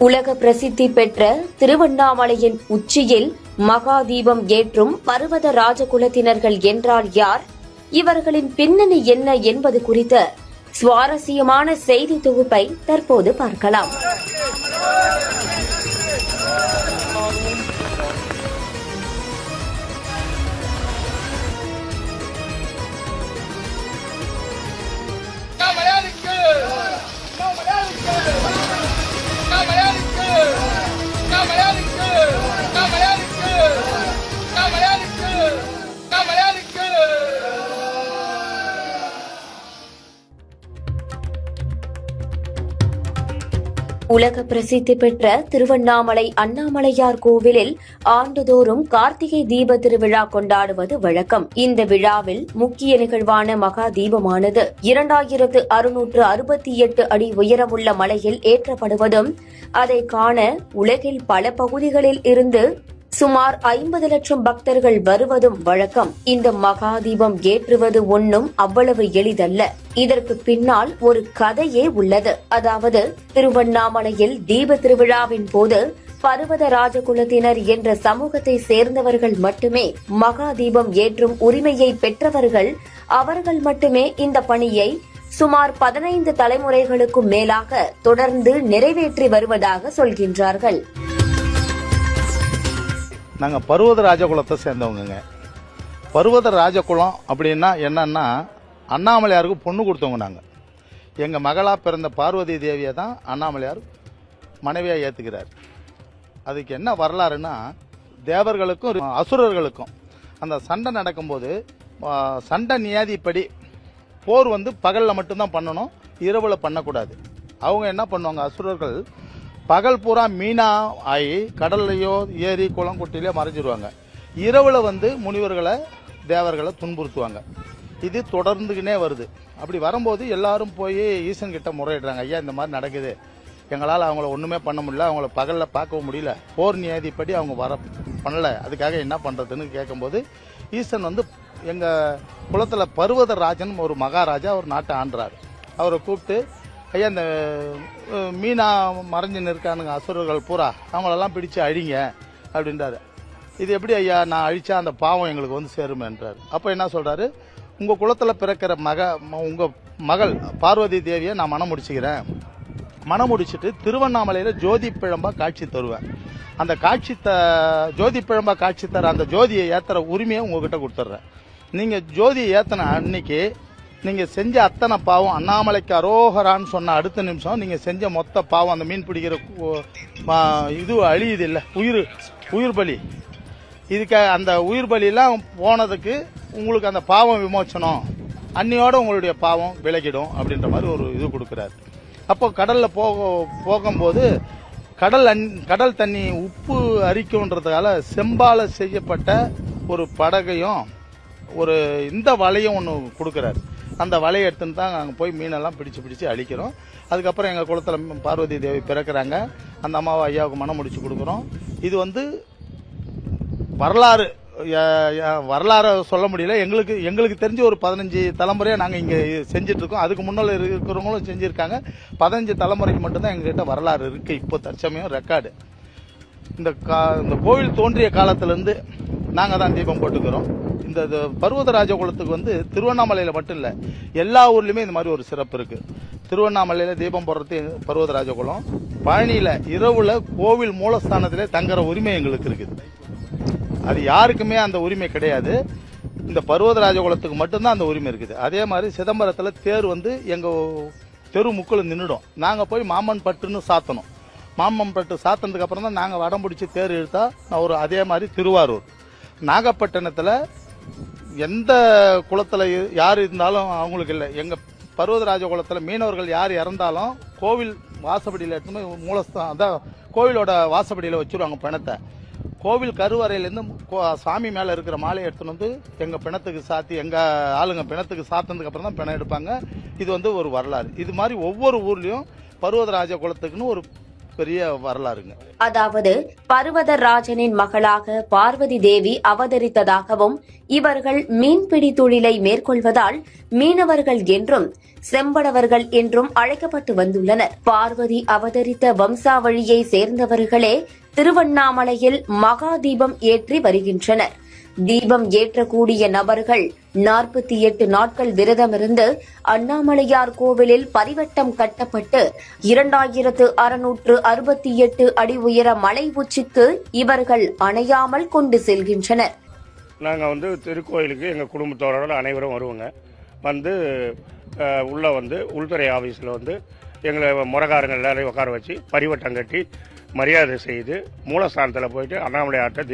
உலக பிரசித்தி பெற்ற திருவண்ணாமலையின் உச்சியில் மகா தீபம் ஏற்றும் பர்வத ராஜகுலத்தினர்கள் என்றால் யார், இவர்களின் பின்னணி என்ன என்பது குறித்த சுவாரஸ்யமான செய்தி தொகுப்பை தற்போது பார்க்கலாம். உலக பிரசித்தி பெற்ற திருவண்ணாமலை அண்ணாமலையார் கோவிலில் ஆண்டுதோறும் கார்த்திகை தீப திருவிழா கொண்டாடுவது வழக்கம். இந்த விழாவில் முக்கிய நிகழ்வான மகா தீபமானது 2668 அடி உயரமுள்ள மலையில் ஏற்றப்படுவதும், அதை காண உலகில் பல பகுதிகளில் இருந்து சுமார் 50 லட்சம் பக்தர்கள் வருவதும் வழக்கம். இந்த மகா தீபம் ஏற்றுவது ஒன்றும் அவ்வளவு எளிதல்ல. இதற்கு பின்னால் ஒரு கதையே உள்ளது. அதாவது, திருவண்ணாமலையில் தீப திருவிழாவின் போது பர்வத ராஜகுலத்தினர் என்ற சமூகத்தை சேர்ந்தவர்கள் மட்டுமே மகா தீபம் ஏற்றும் உரிமையை பெற்றவர்கள். அவர்கள் மட்டுமே இந்த பணியை சுமார் 15 தலைமுறைகளுக்கும் மேலாக தொடர்ந்து நிறைவேற்றி வருவதாக சொல்கின்றார்கள். நாங்கள் பர்வத ராஜகுலத்தை சேர்ந்தவங்க. பர்வத ராஜகுலம் அப்படின்னா என்னன்னா, அண்ணாமலையாருக்கு பொண்ணு கொடுத்தவங்க நாங்கள். எங்கள் மகளாக பிறந்த பார்வதி தேவியை தான் அண்ணாமலையார் மனைவியாக ஏற்றுக்கிறார். அதுக்கு என்ன வரலாறுன்னா, தேவர்களுக்கும் அசுரர்களுக்கும் அந்த சண்டை நடக்கும்போது சண்டை நியாதிப்படி போர் பகலில் மட்டும்தான் பண்ணணும், இரவில் பண்ணக்கூடாது. அவங்க என்ன பண்ணுவாங்க, அசுரர்கள் பகல் பூரா மீனா ஆகி கடல்லையோ ஏரி குளம் குட்டிலையோ மறைஞ்சிருவாங்க. இரவுல முனிவர்களை தேவர்களை துன்புறுத்துவாங்க. இது தொடர்ந்துக்கினே வருது. அப்படி வரும்போது எல்லாரும் போய் ஈசன் கிட்ட முறையிடுறாங்க, ஐயா இந்த மாதிரி நடக்குது, எங்களால் அவங்கள ஒன்றுமே பண்ண முடியல, அவங்கள பகலில் பார்க்கவும் முடியல, போர் நியாதிப்படி அவங்க பண்ணல, அதுக்காக என்ன பண்ணுறதுன்னு கேட்கும்போது ஈசன் எங்கள் குலத்தில் பர்வத ராஜன் ஒரு மகாராஜா ஒரு நாட்டை ஆண்டுறாரு. அவரை கூப்பிட்டு, ஐயா இந்த மீனா மறைஞ்சின்னு இருக்கானுங்க அசுரர்கள் பூரா, அவங்களெல்லாம் பிடிச்சு அழிங்க அப்படின்றாரு. இது எப்படி ஐயா, நான் அழிச்சா அந்த பாவம் எங்களுக்கு சேருமேன்றாரு. அப்போ என்ன சொல்றாரு, உங்க குலத்தில் பிறக்கிற உங்க மகள் பார்வதி தேவியை நான் மனம் முடிச்சுக்கிறேன், மனம் முடிச்சுட்டு திருவண்ணாமலையில ஜோதி பிழம்பா காட்சி தருவேன். அந்த ஜோதி பிழம்பா காட்சி தர அந்த ஜோதியை ஏத்துற உரிமையை உங்ககிட்ட கொடுத்துட்றேன். நீங்க ஜோதியை ஏத்தன அன்னைக்கு நீங்க செஞ்ச அத்தனை பாவம், அண்ணாமலைக்கு அரோகரான்னு சொன்ன அடுத்த நிமிஷம் நீங்க செஞ்ச மொத்த பாவம், அந்த மீன் பிடிக்கிற இது அழியுது இல்ல, உயிர் பலி, இதுக்கு அந்த உயிர் பலியெல்லாம் போனதுக்கு உங்களுக்கு அந்த பாவம் விமோச்சனம், அன்னியோட உங்களுடைய பாவம் விலகிடும் அப்படின்ற மாதிரி ஒரு இது கொடுக்கிறாரு. அப்போ கடல்ல போகும்போது கடல் தண்ணி உப்பு அரிக்கும்ன்றதுனால செம்பால செய்யப்பட்ட ஒரு படகையும் ஒரு இந்த வலையும் ஒன்று கொடுக்கிறாரு. அந்த வலையை எடுத்துன்னு தான் நாங்கள் போய் மீனெல்லாம் பிடிச்சு அழிக்கிறோம். அதுக்கப்புறம் எங்கள் குளத்தில் பார்வதி தேவி பிறக்கிறாங்க. அந்த அம்மாவை ஐயாவுக்கு மனம் முடிச்சு கொடுக்குறோம். இது வரலாறு சொல்ல முடியல. எங்களுக்கு தெரிஞ்ச ஒரு 15 தலைமுறையாக நாங்கள் இங்கே செஞ்சுட்டு இருக்கோம். அதுக்கு முன்னால் இருக்கிறவங்களும் செஞ்சுருக்காங்க. 15 தலைமுறைக்கு மட்டும்தான் எங்ககிட்ட வரலாறு இருக்கு. இப்போ தற்சமயம் ரெக்கார்டு. இந்த கோவில் தோன்றிய காலத்திலேருந்து நாங்கள் தான் தீபம் போட்டுக்கிறோம். இந்த பர்வத ராஜகுலத்துக்கு திருவண்ணாமலையில மட்டும் இல்ல, எல்லா ஊர்லயுமே இந்த மாதிரி ஒரு சிறப்பு இருக்கு. திருவண்ணாமலையில தீபம் போடுறது பர்வத ராஜகுலம். பழனியில இரவுல கோவில் மூலஸ்தானத்திலே தங்குற உரிமை எங்களுக்கு இருக்குது. அது யாருக்குமே அந்த உரிமை கிடையாது. இந்த பர்வத ராஜகுலத்துக்கு மட்டும்தான் அந்த உரிமை இருக்குது. அதே மாதிரி சிதம்பரத்துல தேர் எங்க தெரு முக்கள் நின்றுடும். நாங்க போய் மாமன் பட்டுன்னு சாத்தணும். மாமன் பட்டு சாத்தினதுக்கு அப்புறம் தான் நாங்க வடம் பிடிச்சி தேர் இழுத்தா அதே மாதிரி திருவாரூர், நாகப்பட்டினத்துல எந்த குளத்துல யார் இருந்தாலும் அவங்களுக்கு இல்லை. எங்க பர்வதராஜ குளத்துல மீனவர்கள் யார் இறந்தாலும் கோவில் வாசப்படியில் எடுத்துன்னு மூலஸ்தான் அதான் கோவிலோட வாசப்படியில் வச்சிருவாங்க பிணத்தை. கோவில் கருவறையிலேருந்து சாமி மேலே இருக்கிற மாலையை எடுத்துன்னு எங்கள் பிணத்துக்கு சாத்தி, எங்கள் ஆளுங்க பிணத்துக்கு சாத்தினதுக்கு அப்புறம் தான் பிணம் எடுப்பாங்க. இது ஒரு வரலாறு. இது மாதிரி ஒவ்வொரு ஊர்லேயும் பர்வதராஜ குலத்துக்குன்னு ஒரு பெரிய வரலாறுங்க. அதாவது பர்வதராஜனின் மகளாக பார்வதி தேவி அவதரித்ததாகவும் இவர்கள் மீன்பிடி தொழிலை மேற்கொள்வதால் மீனவர்கள் என்றும் செம்படவர்கள் என்றும் அழைக்கப்பட்டு வந்துள்ளனர். பார்வதி அவதரித்த வம்சாவழியை சேர்ந்தவர்களே திருவண்ணாமலையில் மகா தீபம் ஏற்றி வருகின்றனர். தீபம் ஏற்றக்கூடிய நபர்கள் 48 நாட்கள் விரதமிருந்து அண்ணாமலையார் கோவிலில் பரிவட்டம் கட்டப்பட்டு 2668 அடி உயர மலை உச்சிக்கு இவர்கள் அணையாமல் கொண்டு செல்கின்றனர். நாங்கள் திருக்கோயிலுக்கு எங்கள் குடும்பத்தோட அனைவரும் வருவோங்க. உள்துறை ஆஃபீஸில் எங்களை முறகாரங்கள் எல்லாரையும் உட்கார வச்சு பரிவட்டம் கட்டி மரியாதை செய்து மூலஸ்தானத்தில் போயிட்டு அண்ணாமலையார்ட்ட